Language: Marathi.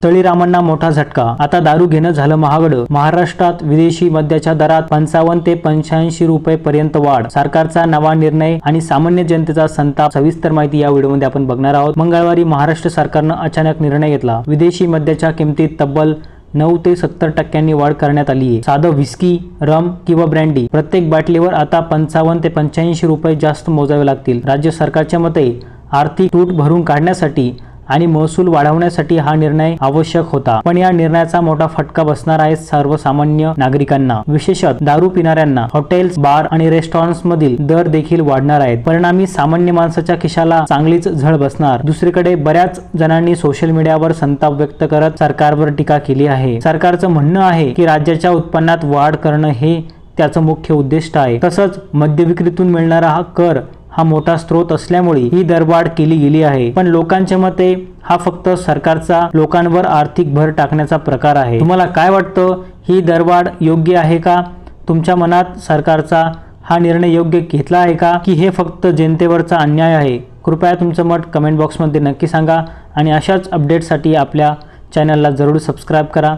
तळीरामांना मोठा झटका. आता दारू घेणं झालं महागडं. महाराष्ट्रात विदेशी मद्याच्या दरात 55 ते 85 रुपये पर्यंत वाढ. सरकारचा नवा निर्णय आणि सामान्य जनतेचा संताप. सविस्तर माहिती या व्हिडिओमध्ये आपण बघणार आहोत. मंगळवारी महाराष्ट्र सरकारनं अचानक निर्णय घेतला. विदेशी मद्याच्या किमतीत तब्बल 9 ते 70% वाढ करण्यात आली आहे. साधं व्हिस्की, रम किंवा ब्रँडी प्रत्येक बाटलीवर आता 55 ते 85 रुपये जास्त मोजावे लागतील. राज्य सरकारच्या मते आर्थिक तूट भरून काढण्यासाठी आणि महसूल वाढवण्यासाठी हा निर्णय आवश्यक होता. पण या निर्णयाचा मोठा फटका बसणार आहे सर्वसामान्य नागरिकांना. विशेषतः दारू पिणाऱ्यांना. हॉटेल्स, बार आणि रेस्टॉरंट्स मधील दर देखील वाढणार आहेत. परिणामी सामान्य माणसाच्या खिशाला चांगलीच झळ बसणार. दुसरीकडे बऱ्याच जणांनी सोशल मीडियावर संताप व्यक्त करत सरकारवर टीका केली आहे. सरकारचं म्हणणं आहे की राज्याच्या उत्पन्नात वाढ करणं हे त्याचं मुख्य उद्दिष्ट आहे. तसंच मद्य विक्रीतून मिळणारा हा कर हा मोठा स्रोत असल्यामुळे ही दरवाढ केली गेली आहे. पण लोकांच्या मते हा फक्त सरकारचा लोकांवर आर्थिक भर टाकण्याचा प्रकार आहे. तुम्हाला काय वाटतं? ही दरवाढ योग्य आहे का? तुमच्या मनात सरकारचा हा निर्णय योग्य घेतला आहे का, की हे फक्त जनतेवरचा अन्याय आहे? कृपया तुमचं मत कमेंट बॉक्समध्ये नक्की सांगा आणि अशाच अपडेट्ससाठी आपल्या चॅनलला जरूर सबस्क्राईब करा.